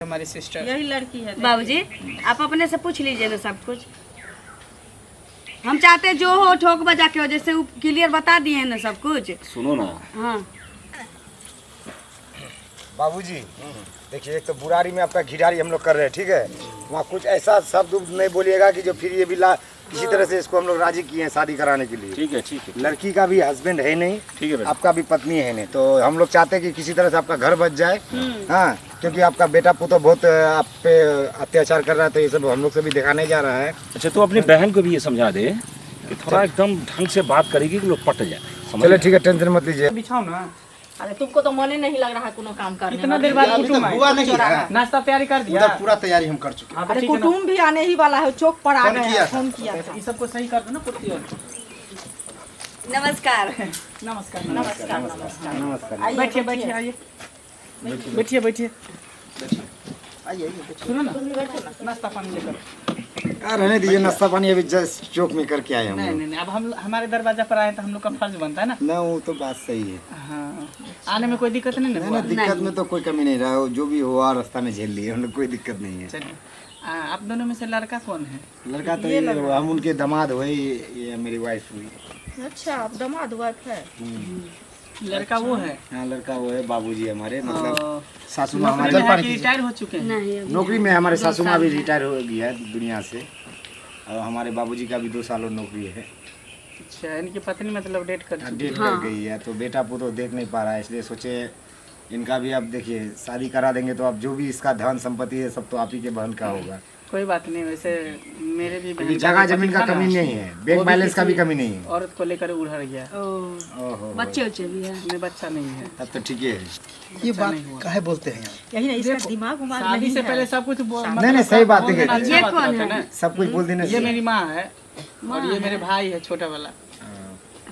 हमारी सिस्टर यही लड़की है। बाबूजी आप अपने से पूछ लीजिए ना सब कुछ। हम चाहते जो हो ठोक बजा के हो, जैसे वो क्लियर बता दिए हैं ना सब कुछ। सुनो ना। हाँ बाबूजी देखिए, एक तो बुरारी में आपका घिरारी हम लोग कर रहे हैं, ठीक है। वहाँ कुछ ऐसा शब्द नहीं बोलिएगा कि जो फिर ये भी किसी तरह से इसको हम लोग राजी किए हैं शादी कराने के लिए। ठीक है ठीक है। लड़की का भी हस्बैंड है नहीं, ठीक है, आपका भी पत्नी है नहीं, तो हम लोग चाहते हैं कि किसी तरह से आपका घर बच जाए। हाँ, क्योंकि आपका बेटा पुतो बहुत आप पे अत्याचार कर रहा है, तो ये सब हम लोग से भी दिखाने जा रहा है। अच्छा, तो अपनी बहन को भी ये समझा दे कि थोड़ा एकदम ढंग से बात करेगी कि लोग पट जाए। चलो ठीक है, टेंशन मत लीजिए। बिछाओ ना। अरे तुमको तो मन ही नहीं लग रहा है कोनो काम करने इतना देर बाद कुटुम आए। नाश्ता तैयारी कर दिया? पूरा तैयारी हम कर चुके हैं। अरे कुटुम भी आने ही वाला है, चौक पर आ गए हैं, फोन किया था। ये सबको सही कर दो ना पुर्ती। नमस्कार। नमस्कार नमस्कार नमस्कार नमस्कार। बैठिए बैठिए, आइए बैठिए बैठिए। सुनो ना, नाश्ता पानी लेकर। रहने दीजिए, नाश्ता पानी अभी जस्ट चौक में करके आए हम नहीं लोग। नहीं नहीं, अब हम हमारे दरवाजा पर आए तो हम लोग का फर्ज बनता है ना। ना वो तो बात सही है। हाँ, आने में कोई दिक्कत नहीं नहीं ना। ना, दिक्कत में तो कोई कमी नहीं रहा, जो भी हुआ रास्ता में झेल लिए हम लोग, कोई दिक्कत नहीं है। चलिए, आप दोनों में से लड़का कौन है? लड़का तो ये हम उनके दामाद हुए, ये मेरी वाइफ हुई। अच्छा, आप दामाद वाइफ है। लड़का वो है? हाँ, लड़का वो है बाबूजी हमारे, मतलब सासू माँ नौकरी में है हमारे कि रिटायर हो चुके हैं? नहीं अभी नौकरी में। हमारे सासू माँ भी रिटायर हो गई है दुनिया से, और हमारे बाबूजी का भी 2 साल और नौकरी है। अच्छा, इनकी पत्नी मतलब डेट कर चुकी डेट कर गई है, तो बेटा पुतो देख नहीं पा रहा है, इसलिए सोचे इनका भी अब देखिए शादी करा देंगे, तो अब जो भी इसका धन संपत्ति है सब तो आप ही के बहन का होगा। कोई बात नहीं। वैसे मेरे भी क्योंकि जगह जमीन का कमी नहीं है, बैंक बैलेंस का भी कमी नहीं है। औरत को लेकर उधर गया। ओहो, बच्चे उच्चे भी है। नहीं, बच्चा नहीं है। तब तो ठीक है। ये बात काहे बोलते हैं यार? यही नहीं, इसका दिमाग उमाग शादी नहीं से है। पहले सब कुछ नहीं नहीं, सही बात है। ये कौन है? सब कुछ बोल देने ये से। मेरी माँ है और ये मेरे भाई है छोटा वाला।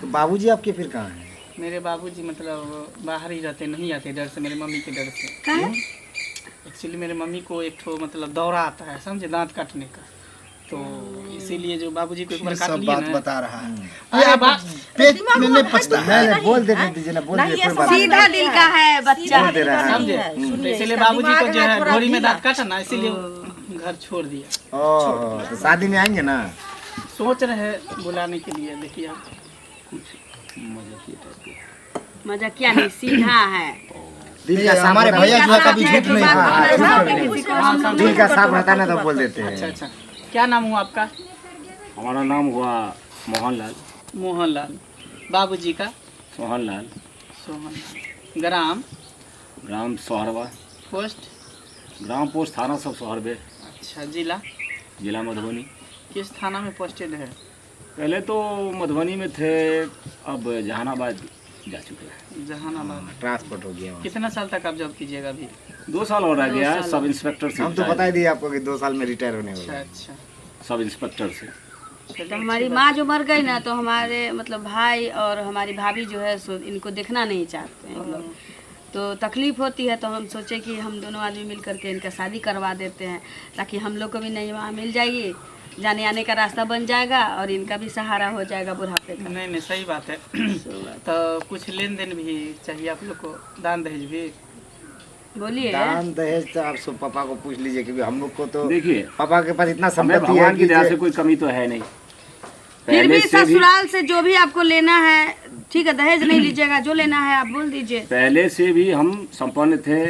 तो बाबूजी आपके फिर कहाँ हैं? मेरे बाबूजी मतलब बाहर ही रहते, नहीं आते डर से, मेरे मम्मी के डर से। कहाँ? एक्चुअली मेरे मम्मी को एक ठो मतलब दौरा आता है, समझे, दांत काटने का, तो इसीलिए जो बाबूजी को एक बार काट सब लिया बात ना। बता रहा है। अरे बात पेट में नहीं पचता है। नहीं बोल देने दीजिए ना, बोल दीजिए, कोई बात सीधा दिल का है बच्चा। बोल दे रहा है। समझे, तो इसीलिए बाबूजी को जो है घोड़ी में दांत काटा ना, इसीलिए घर छोड़ दिया। ओह, तो शादी में आएंगे ना? सोच रहे हैं बुलाने के लिए, देखिए आप मजा क्या नहीं, सीधा है। दिल का हमारे भैया जो है कभी झूठ नहीं हाँ, दिल का साफ रहता है ना, तो बोल देते अच्छा हैं। अच्छा, क्या नाम हुआ आपका? हमारा नाम हुआ मोहनलाल। मोहनलाल। बाबूजी का? सोहनलाल। सोहनलाल। ग्राम? ग्राम सोहरवा। पोस्ट? ग्राम पोस्ट थाना सब सोहरबे। अच्छा, जिला? जिला मधुबनी। किस थाना में पोस्टेड है? पहले तो मधुबनी में थे, अब जहानाबाद जा चुके हैं। जहानाबाद। ट्रांसपोर्ट हो गया वहाँ। कितना साल तक आप जॉब कीजिएगा अभी? 2 साल और रह गया है सब इंस्पेक्टर से। हम तो बता ही दिए आपको कि 2 साल में रिटायर होने अच्छा वाला है। अच्छा। सब इंस्पेक्टर से। तो हमारी माँ जो मर गई ना, तो हमारे मतलब भाई और हमारी भाभी जो है सो इनको देखना नहीं चाहते हैं हम लोग, तो तकलीफ होती है। तो हम सोचे कि हम दोनों आदमी मिल करके इनका शादी करवा देते हैं, ताकि हम लोग को भी नई माँ मिल जाएगी, जाने आने का रास्ता बन जाएगा और इनका भी सहारा हो जाएगा बुढ़ापे का। नहीं नहीं, सही बात है। तो कुछ लेन देन भी चाहिए आप लोग को, दान दहेज भी? बोलिए। दान दहेज तो आप सब पापा को पूछ लीजिए, क्योंकि हम लोग को तो देखिए, पापा के पास इतना हमें संपत्ति है भगवान की दया कि से कोई कमी तो है नहीं। फिर भी पहले से भी ससुराल से जो भी आपको लेना है, ठीक है, दहेज नहीं लीजिएगा, जो लेना है आप बोल दीजिए। पहले से भी हम संपन्न थे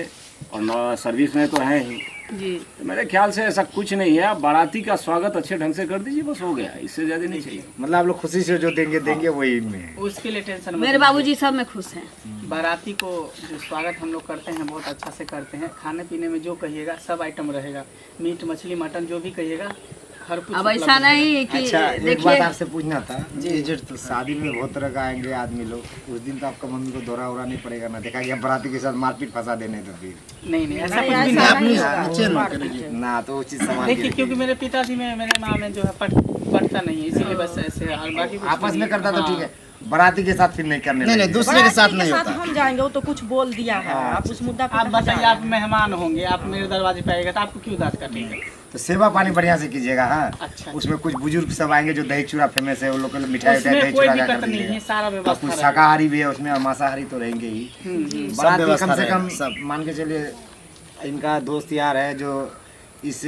और सर्विस में तो हैं ही। जी, तो मेरे ख्याल से ऐसा कुछ नहीं है। आप बाराती का स्वागत अच्छे ढंग से कर दीजिए, बस हो गया, इससे ज्यादा नहीं चाहिए। मतलब आप लोग खुशी से जो देंगे वही में है। उसके लिए टेंशन मत मेरे लीजिए। बाबूजी सब में खुश हैं। बाराती को जो स्वागत हम लोग करते हैं बहुत अच्छा से करते हैं। खाने पीने में जो कहिएगा सब आइटम रहेगा, मीट मछली मटन जो भी कहिएगा हर कुछ अब उपलब्ध ऐसा है। नहीं कि अच्छा, एक बात देखिए, आपसे पूछना था जी, तो शादी में बहुत तरह का आएंगे आदमी लोग, उस दिन तो आपका मम्मी को दौरा उरा नहीं पड़ेगा ना? देखा कि आप बराती के साथ मारपीट फंसा देने तो फिर नहीं नहीं, ऐसा कुछ नहीं, भी ऐसा नहीं। नहीं नीचे न करिए। ना, तो वो चीज संभाल के देखिए, क्योंकि मेरे पिताजी में मेरे माँ में जो है पटता नहीं है, इसीलिए बस ऐसे, और बाकी कुछ आपस नहीं। में करता तो हाँ। ठीक है, बराती के साथ फिर नहीं करने नहीं नहीं, लगे। दूसरे के साथ नहीं साथ होता। हम जाएंगे, वो तो कुछ बोल दिया है, आप उस मुद्दा पे आप कहाँ बताइए, जा आप रहे हैं? मेहमान होंगे, आप मेरे दरवाजे पे आएगा तो आपको क्यों दांत काटेंगे? तो सेवा पानी बढ़िया से कीजिएगा। हाँ, अच्छा। उसमें कुछ बुजुर्ग सब आएंगे जो दही चूड़ा फेमस है, वो लोग को मिठाई उसमें दही कोई चूड़ा दिक्कत कर नहीं है, दीजिएगा। सारा तो व्यवस्था कुछ रहेगा। शाकाहारी भी है उसमें और मांसाहारी तो रहेंगे ही। सब बराती व्यवस्था कम से कम रहेगा, सब। मान के चलिए इनका दोस्त यार है जो इस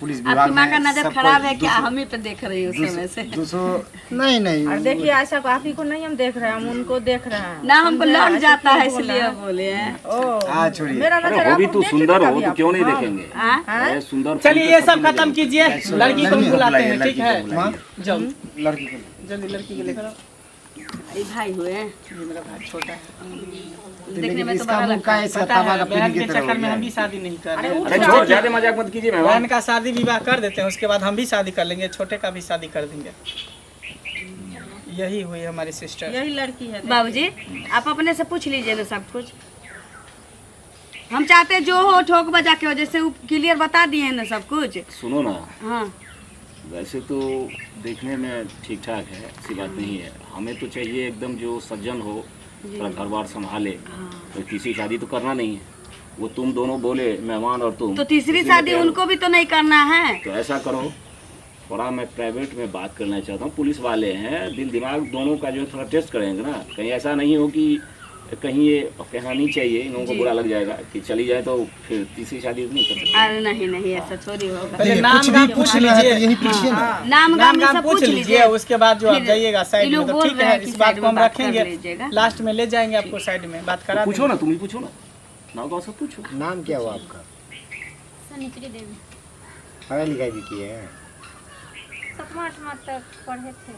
पुलिस विभाग आपकी माँ में का नजर सबको खराब है क्या? 200 हम ही पे देख रही हूँ उस समय से। 200 नहीं नहीं और देखिए ऐसा आप ही को नहीं हम देख रहे हैं, हम उनको देख रहे हैं। ना हमको समझे? लग ऐसे जाता क्यों है बोला इसलिए बोले हैं। हाँ छोड़िए। मेरा अरे नजर हो भी आप तू देख सुंदर लेते हो कभी तो क्यों नहीं आप। देखेंगे? हाँ? अरे सुंदर चलिए ये सब खत्म कीजिए, लड़की को बुलाते हैं, ठीक है? हाँ? जाओ लड़की को जल्दी लड़की के लेकर आओ। ये भाई हुए हैं। ये मेरा भाई छोटा है, देखने में तो इसका बड़ा मुंह लगता का है। ऐसा पता तवा है का बहन पीढ़ी के की तरह चक्कर हो में हम गया भी शादी नहीं कर रहे हैं। अरे छोड़, ज्यादा मजाक मत कीजिए बहन मेहमान। का शादी विवाह कर देते हैं, उसके बाद हम भी शादी कर लेंगे, छोटे का भी शादी कर देंगे। यही हुई हमारी सिस्टर। यही लड़की है। बाबूजी आप अपने से पूछ लीजिए ना सब कुछ। हम चाहते जो हो ठोक बजा के हो, जैसे वो क्लियर बता दिए हैं ना सब कुछ। सुनो ना, हाँ वैसे तो देखने में ठीक ठाक है, ऐसी बात नहीं है। हमें तो चाहिए एकदम जो सज्जन हो, थोड़ा घर बार संभाले। तो तीसरी शादी तो करना नहीं है, वो तुम दोनों बोले मेहमान और तुम। तो तीसरी इसीलिए शादी कह रहा उनको भी तो नहीं करना है। हूं। तो ऐसा करो, थोड़ा मैं प्राइवेट में बात करना चाहता हूँ। पुलिस वाले हैं, दिल दिमाग दोनों का जो है थोड़ा टेस्ट करेंगे ना। कहीं ऐसा नहीं हो कि कहीं ये कहना नहीं चाहिए, इन लोगों को बुरा लग जाएगा कि चली जाए तो फिर तीसरी शादी नहीं कर सकते। अरे नहीं नहीं ऐसा थोड़ी होगा। पहले कुछ नाम भी गाम पूछ पूछना है तो लीजिए, यही पूछिए ना। नाम गाम नाम सब पूछ लीजिए, उसके बाद जो आप फिर जाइएगा साइड ये में लोग तो बोल ठीक रहे है। हैं कि इस बात साइड को हम में बात कर रखेंगे, लीजिएगा। लास्ट में ले जाएंगे आपको साइड में, बात करा पूछो ना, तुम ही पूछो ना, नाम गाँव सब पूछो। नाम क्या हुआ आपका? सनित्री देवी। पढ़ाई लिखाई भी की है? 7वां 8वां तक पढ़े थे,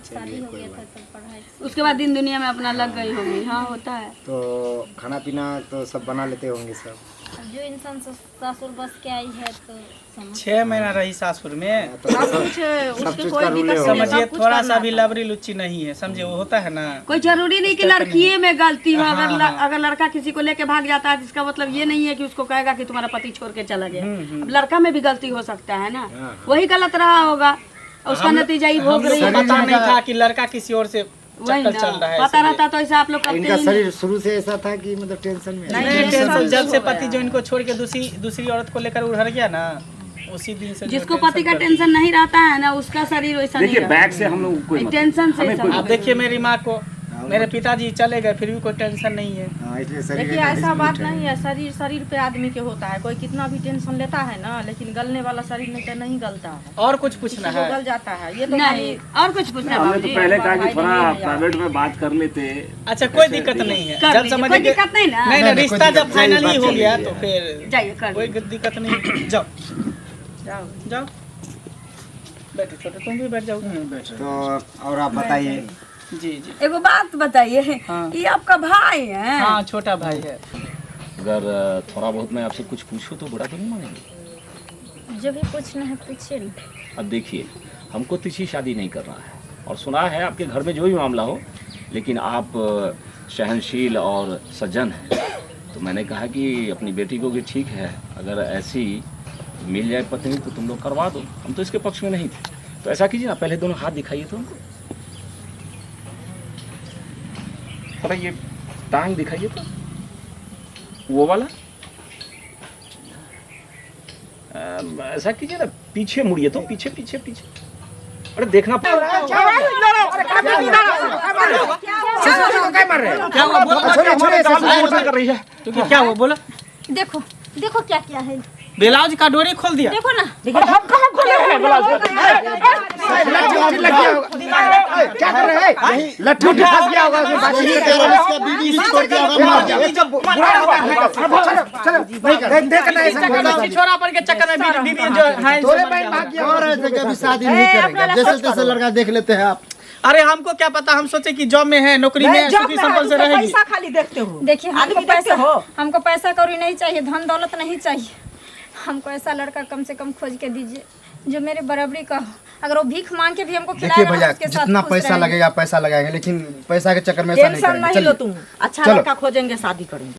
शादी हो गया था तब पढ़ाई। उसके बाद दिन दुनिया में अपना लग गई होगी। हाँ होता है। तो खाना पीना तो सब बना लेते होंगे सब? अब जो इंसान ससुर बस के आई है तो समझ 6 महीना रही सासुर में, तो सब सब कुछ सब उसके चीज कोई का रूल दिक्कत है। नहीं है, समझिए सब कुछ थोड़ा करना सा भी था। लबरी लुच्ची नहीं है, समझे वो होता है ना। कोई जरूरी नहीं कि चक्कर लड़की में गलती हो। हाँ, अगर हाँ। अगर लड़का किसी को लेके भाग जाता है तो इसका मतलब ये नहीं है कि उसको कहेगा कि तुम्हारा पति छोड़ के चला गया। अब लड़का में भी गलती हो सकता है ना, वही गलत रहा होगा, उसका नतीजा ही भोग रही है। पता नहीं था कि लड़का किसी और से वही चक्कर ना, चल रहा है। पता इसलिए। रहता तो ऐसा आप लोग करते इनका ही नहीं। शरीर शुरू से ऐसा था कि मतलब टेंशन में? नहीं टेंशन, जब से पति जो इनको छोड़ के दूसरी औरत को लेकर उधर गया ना, उसी दिन से जो जिसको टेंशन पति का करती टेंशन नहीं रहता है ना, उसका शरीर वैसा नहीं देखिए रहता। बैग से हम लोग कोई मतलब टेंशन से हमें सब- कोई है। आप देखिए मेरी माँ को, मेरे पिताजी चले गए फिर भी कोई टेंशन नहीं है। हाँ, इसलिए शरीर देखिए का ऐसा बात डिस्प्यूट है। नहीं है, शरीर शरीर पे आदमी के होता है। कोई कितना भी टेंशन लेता है ना, लेकिन गलने वाला शरीर में तो नहीं गलता है, और कुछ पूछना किसी को है? गल जाता है। ये तो नहीं खाली और कुछ पूछना हमने बाबूजी? तो पहले कहा कि भाई थोड़ा नहीं है। प्राइवेट में बात कर लेते। अच्छा कोई दिक्कत नहीं है, कर जब लीजिए, समझ कोई दिक्कत नहीं ना। नहीं नहीं, रिश्ता कोई जब दिक्कत फाइनल नहीं, ही बात हो गया चल तो फिर जाइए कर कोई लीजिए। दिक्कत नहीं। जाओ जाओ जाओ, बैठो छोटे, तुम भी बैठ जाओ। तो और आप बताइए। जी जी एगो बात बताइए, हाँ। ये आपका भाई है? हाँ छोटा भाई है। अगर थोड़ा बहुत मैं आपसे कुछ पूछूं तो बुरा तो नहीं मानेंगे? जो भी पूछना है पूछिए ना। अब देखिए, हमको तीसरी शादी नहीं करना है, और सुना है आपके घर में जो भी मामला हो, लेकिन आप सहनशील और सज्जन हैं, तो मैंने कहा कि अपनी बेटी को कि ठीक है, अगर ऐसी मिल जाए पत्नी तो तुम लोग करवा दो। हम तो इसके पक्ष में नहीं थे। तो ऐसा कीजिए ना, पहले दोनों हाथ दिखाइए तो हमको, थोड़ा ये टांग दिखाइए तो, वो वाला। ऐसा कीजिए ना, पीछे मुड़िए तो, पीछे पीछे पीछे। अरे देखना क्या हुआ? कर रही है। तो क्या हुआ बोलो? देखो देखो क्या क्या है, ब्लाउज का डोरी खोल दिया। देखो ना। क्या कर रहे हैं? लट्ठू फंस गया होगा उसमें, बाकी नहीं कर रहा है। इसका बीवी छोड़ के आगे मार दिया। देखना ऐसा होता है। छोरा पर के चक्कर में बीवी जो है तोरे बहन भाग गया। और ऐसे कभी शादी नहीं करेंगे, जैसे तैसे लड़का देख लेते हैं आप। अरे हमको क्या पता, हम सोचे कि जॉब में है, नौकरी में है, सुखी संपन्न से रहेगी। पैसा खाली देखते हो। देखिए आदमी हमको पैसा कौड़ी नहीं चाहिए, धन दौलत नहीं चाहिए। हमको ऐसा लड़का कम से कम खोज के दीजिए जो मेरे बराबरी का हो। अगर वो भीख मांग के भी हमको देखिए खिलाएगा, भैया, हम उसके साथ जितना खुश पैसा रहेंगे। लगेगा पैसा लगाएंगे, लेकिन पैसा के चक्कर में ऐसा नहीं टेंशन करेंगे। नहीं लो चलिए। तुम, अच्छा चलो। लड़का खोजेंगे, शादी करेंगे।